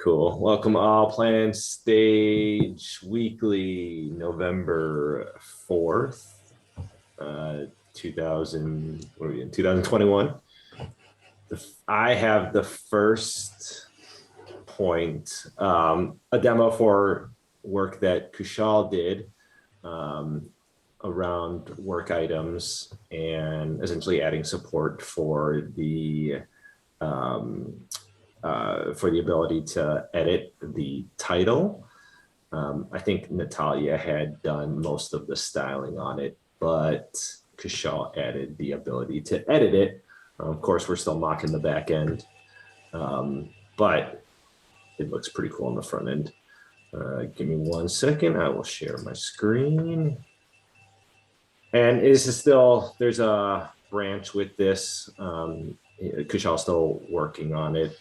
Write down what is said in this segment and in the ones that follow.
Cool. Welcome all. Plan Stage Weekly, November 4th, 2021. I have the first point, a demo for work that Kushal did around work items and essentially adding support for the ability to edit the title. I think Natalia had done most of the styling on it, but Kushal added the ability to edit it. Of course, we're still mocking the back end, but it looks pretty cool on the front end. Give me 1 second. I will share my screen. And this is still, there's a branch with this. Kushal's still working on it,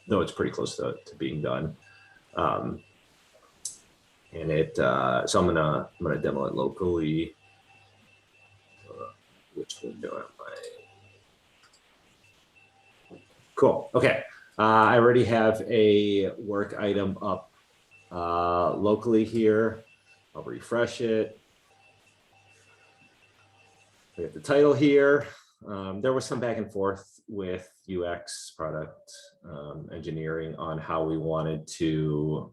though it's pretty close to being done. So I'm gonna demo it locally. Which window am I? Cool. Okay. I already have a work item up locally here. I'll refresh it. We have the title here. There was some back and forth with UX product engineering on how we wanted to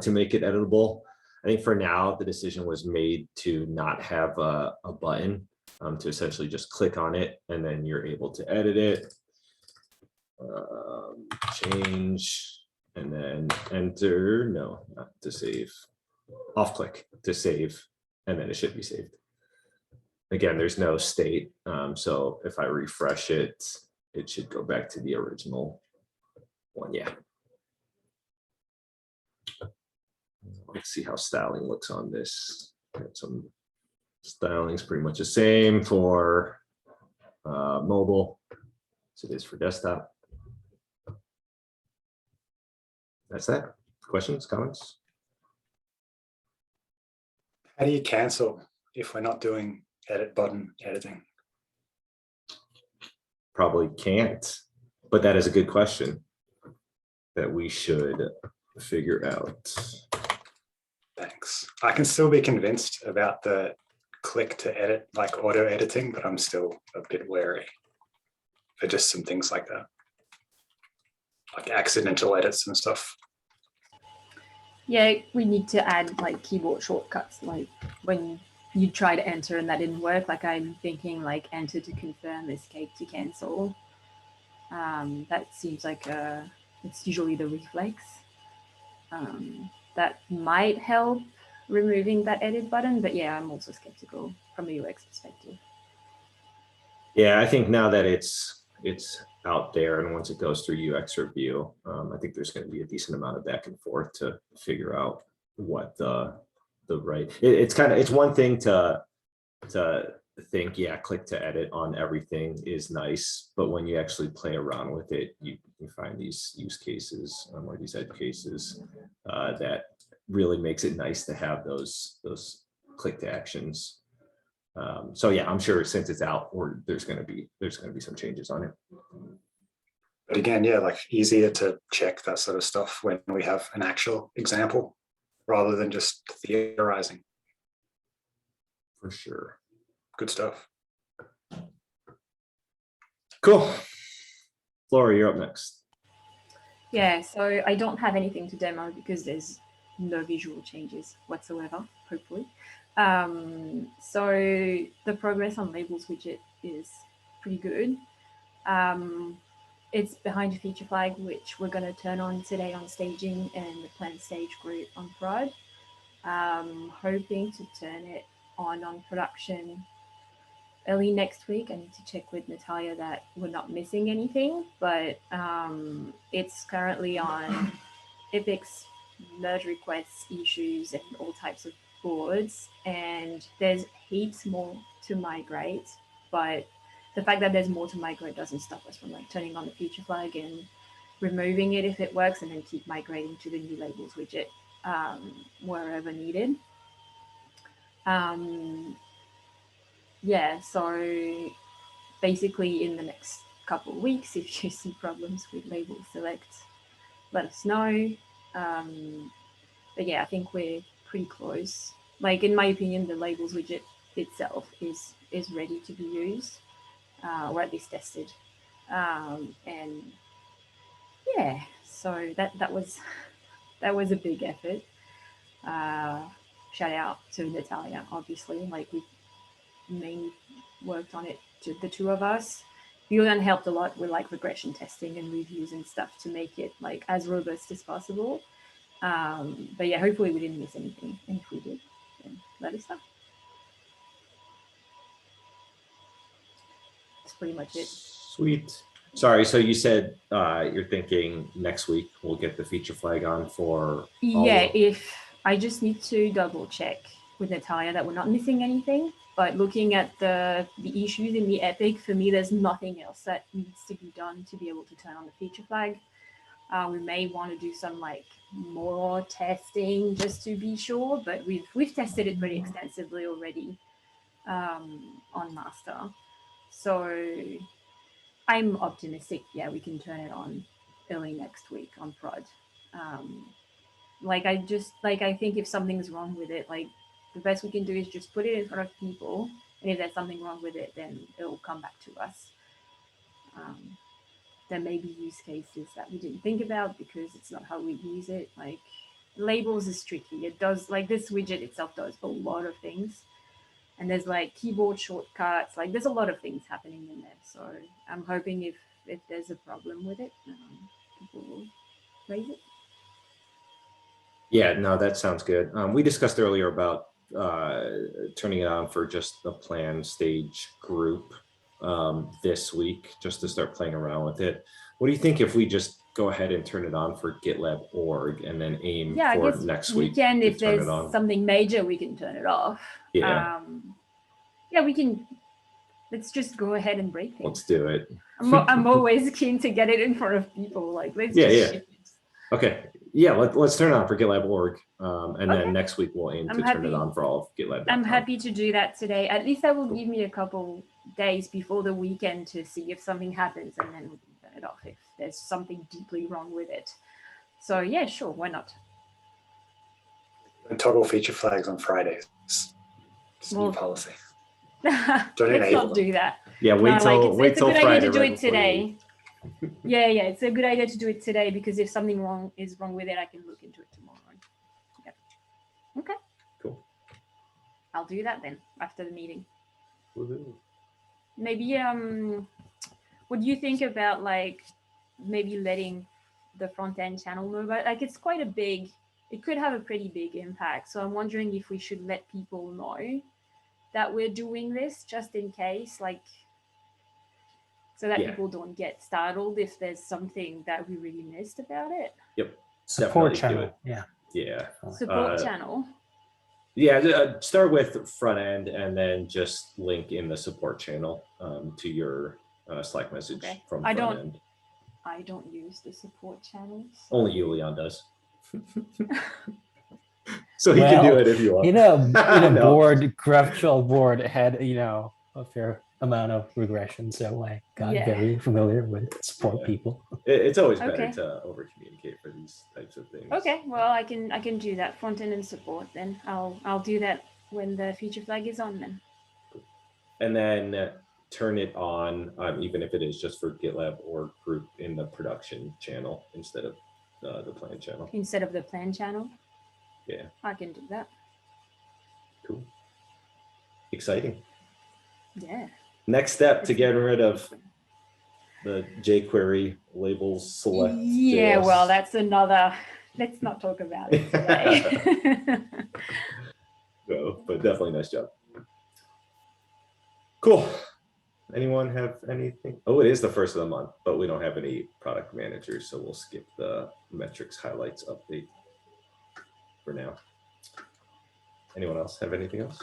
make it editable. I think for now the decision was made to not have a button, to essentially just click on it and then you're able to edit it, change, and then enter. No, not to save. Off click to save, and then it should be saved. Again, there's no state, so if I refresh it, it should go back to the original one. Yeah. Let's see how styling looks on this. Some styling's pretty much the same for mobile as it is for desktop. That's that. Questions, comments? How do you cancel if we're not doing edit button editing? Probably can't, but that is a good question that we should figure out. Thanks. I can still be convinced about the click to edit, like auto editing, but I'm still a bit wary for just some things like that, like accidental edits and stuff. Yeah, we need to add like keyboard shortcuts, like when you try to enter and that didn't work, like I'm thinking like enter to confirm, escape to cancel. That seems like it's usually the reflex. That might help removing that edit button, but yeah, I'm also skeptical from a UX perspective. Yeah, I think now that it's out there and once it goes through UX review, I think there's going to be a decent amount of back and forth to figure out what the right. It's one thing to think, yeah, click to edit on everything is nice, but when you actually play around with it, you find these use cases or these edge cases that really makes it nice to have those click to actions. So yeah, I'm sure since it's out, or there's going to be some changes on it. But again, yeah, like easier to check that sort of stuff when we have an actual example rather than just theorizing. For sure. Good stuff. Cool. Flora, you're up next. Yeah, so I don't have anything to demo because there's no visual changes whatsoever, hopefully. So the progress on labels widget is pretty good. It's behind a feature flag, which we're going to turn on today on staging and the plan stage group on prod. Hoping to turn it on production early next week. I need to check with Natalia that we're not missing anything, but it's currently on Epic's merge requests, issues, and all types of boards, and there's heaps more to migrate, but the fact that there's more to migrate doesn't stop us from like turning on the feature flag and removing it if it works, and then keep migrating to the new labels widget wherever needed. Yeah, so basically in the next couple of weeks. If you see problems with label select, let us know. But yeah, I think we're pretty close. Like in my opinion, the labels widget itself is ready to be used, or at least tested. And yeah, so that was a big effort. Shout out to Natalia, obviously. Like we mainly worked on it, the two of us. Julian helped a lot with like regression testing and reviews and stuff to make it like as robust as possible. But yeah, hopefully we didn't miss anything. And if we did, then let us know. That's pretty much it. Sweet. Sorry, so you said you're thinking next week we'll get the feature flag on for Yeah, if I just need to double check with Natalia that we're not missing anything. But looking at the issues in the epic, for me, there's nothing else that needs to be done to be able to turn on the feature flag. We may want to do some like more testing just to be sure, but we've tested it pretty extensively already on master. So I'm optimistic. Yeah, we can turn it on early next week on prod. I think if something's wrong with it, like the best we can do is just put it in front of people, and if there's something wrong with it, then it will come back to us. There may be use cases that we didn't think about because it's not how we use it. Like labels is tricky. It does, like this widget itself does a lot of things, and there's like keyboard shortcuts. Like there's a lot of things happening in there. So I'm hoping if there's a problem with it, people will raise it. Yeah, no, that sounds good. We discussed earlier about turning it on for just the plan stage group this week, just to start playing around with it. What do you think if we just go ahead and turn it on for GitLab org and then aim for next week? We can, if there's something major, we can turn it off. Yeah. Yeah, we can. Let's just go ahead and break things. Let's do it. I'm always keen to get it in front of people. Like, let's just ship it. Okay. Yeah, let's turn it on for GitLab org. And then next week we'll aim to turn it on for all of GitLab. I'm happy to do that today. At least that will give me a couple days before the weekend to see if something happens, and then we can turn it off if there's something deeply wrong with it. So yeah, sure, why not? And toggle feature flags on Fridays. It's a new policy. Don't Let's not do that. Yeah, wait till Friday. It's a good idea to do it today. Yeah, it's a good idea to do it today because if something is wrong with it, I can look into it tomorrow. Yeah. Okay. Cool. I'll do that then after the meeting. Woo-hoo. Maybe what do you think about like maybe letting the front end channel know about it? Like it's quite a big, it could have a pretty big impact. So I'm wondering if we should let people know that we're doing this just in case, like so that people don't get startled if there's something that we really missed about it. Yep. Support channel. Yeah. Support channel. Yeah, start with front end and then just link in the support channel to your Slack message from front end. I don't use the support channels. Only Julian does. So he can do it if you want. In a board, GraphQL board had, a fair amount of regression. So I got very familiar with support people. It's always better to over communicate for these types of things. Okay, well I can do that front end and support then. I'll do that when the feature flag is on then. And then turn it on, even if it is just for GitLab or group in the production channel instead of the plan channel. Instead of the plan channel? Yeah. I can do that. Cool. Exciting. Yeah. Next step to get rid of the jQuery labels select. Yeah, well, that's another, let's not talk about it today. No, but definitely nice job. Cool. Anyone have anything? Oh, it is the first of the month, but we don't have any product managers, so we'll skip the metrics highlights update for now. Anyone else have anything else?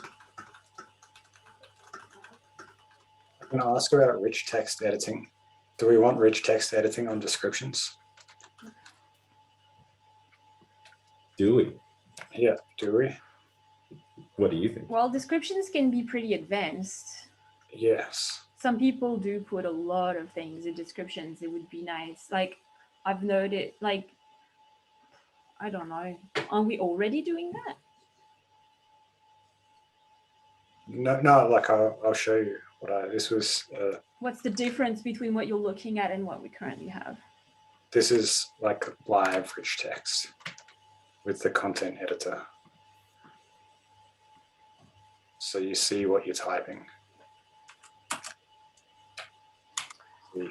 I'm going to ask about rich text editing. Do we want rich text editing on descriptions? Do we? Yeah, do we? What do you think? Well, descriptions can be pretty advanced. Yes. some people do put a lot of things in descriptions. It would be nice. Like I've noted, like, I don't know, aren't we already doing that? No, like I'll show you what this was. What's the difference between what you're looking at and what we currently have? This is like live rich text with the content editor. So you see what you're typing.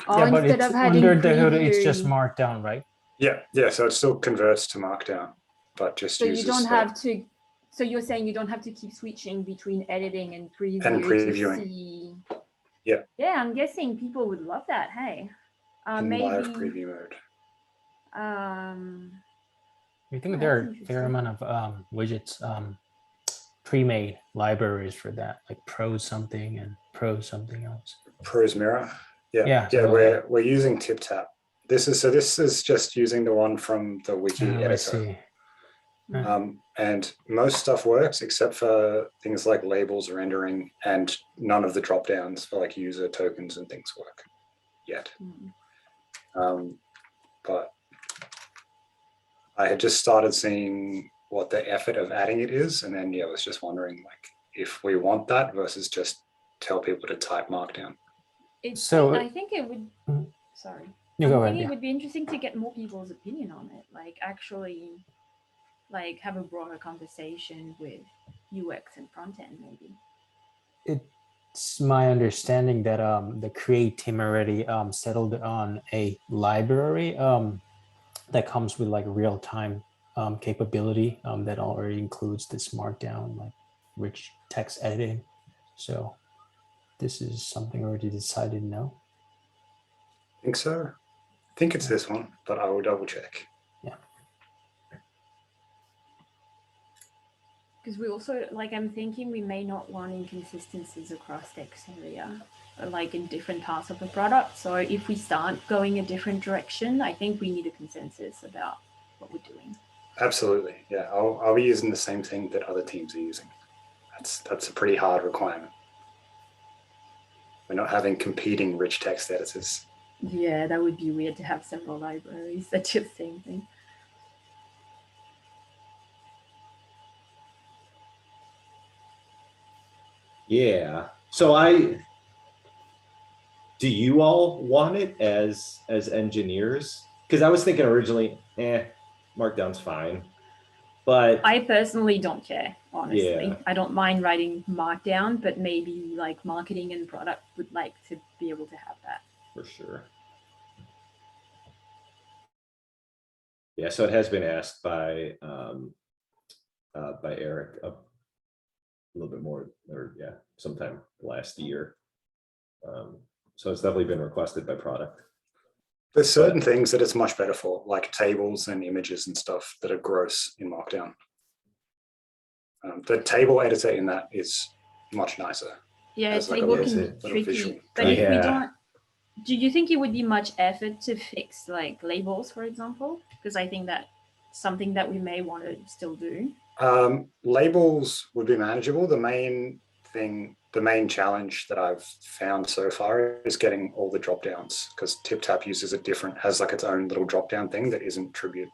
Oh, Yeah, but instead it's of having under the hood, it's preview. just markdown, right? Yeah. So it still converts to Markdown, but just So uses you don't the- have to. So you're saying you don't have to keep switching between editing and preview And previewing. to see. Yeah. Yeah, I'm guessing people would love that. Hey, in live maybe. preview mode. I think Oh, there are that's a fair interesting. amount of widgets, pre-made libraries for that, like pro something and pro something else. Prose Mirror. Yeah. so, We're using TipTap. This is just using the one from the wiki I editor. see. And most stuff works except for things like labels rendering, and none of the drop downs for like user tokens and things work yet. But I had just started seeing what the effort of adding it is, and then I was just wondering like if we want that versus just tell people to type Markdown. I think it would. Sorry. You go I ahead. think it Yeah. would be interesting to get more people's opinion on it. Like actually, like have a broader conversation with UX and front end, maybe. It's my understanding that the Create team already settled on a library that comes with like real-time capability that already includes this markdown, like rich text editing. So this is something already decided, no? I think so. I think it's this one, but I will double check. Yeah. Because we also, like, I'm thinking we may not want inconsistencies across text area, like in different parts of the product. So if we start going a different direction, I think we need a consensus about what we're doing. Absolutely. Yeah, I'll be using the same thing that other teams are using. That's a pretty hard requirement. We're not having competing rich text editors. Yeah, that would be weird to have several libraries that do the same thing. Yeah. So do you all want it as engineers? Because I was thinking originally, Markdown's fine. But I personally don't care, honestly. Yeah. I don't mind writing Markdown, but maybe like marketing and product would like to be able to have that. For sure. Yeah, so it has been asked by Eric a little bit more, or yeah, sometime last year. So it's definitely been requested by product. There's certain things that it's much better for, like tables and images and stuff that are gross in Markdown. The table editor in that is much nicer. Yeah, Has like a table little- can be little tricky. visual But if we Yeah. don't, do you think it would be much effort to fix like labels, for example? Because I think that's something that we may want to still do. Labels would be manageable. The main challenge that I've found so far is getting all the drop downs, because TipTap uses has like its own little drop down thing that isn't Tribute.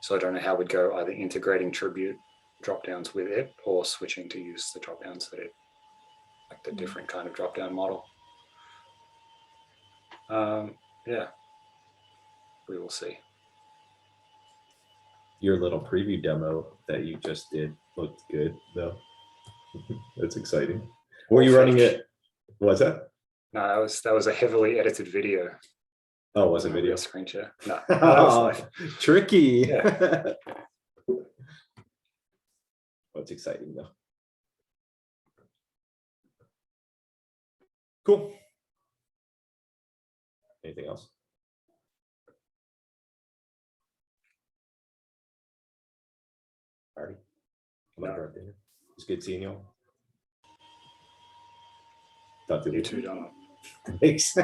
So I don't know how we'd go either integrating Tribute drop downs with it or switching to use the drop downs that like the different kind of drop down model. Yeah, we will see. Your little preview demo that you just did looked good, though. That's exciting. Were you running it? Was that? No, that was a heavily edited video. Oh, was it a video? real screen share? No, that was like, tricky. Yeah. That's exciting, though. Cool. Anything else? Party. No. It's good seeing you all. Talk to you too, Donald. Thanks.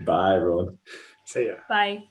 Bye, everyone. See ya. Bye.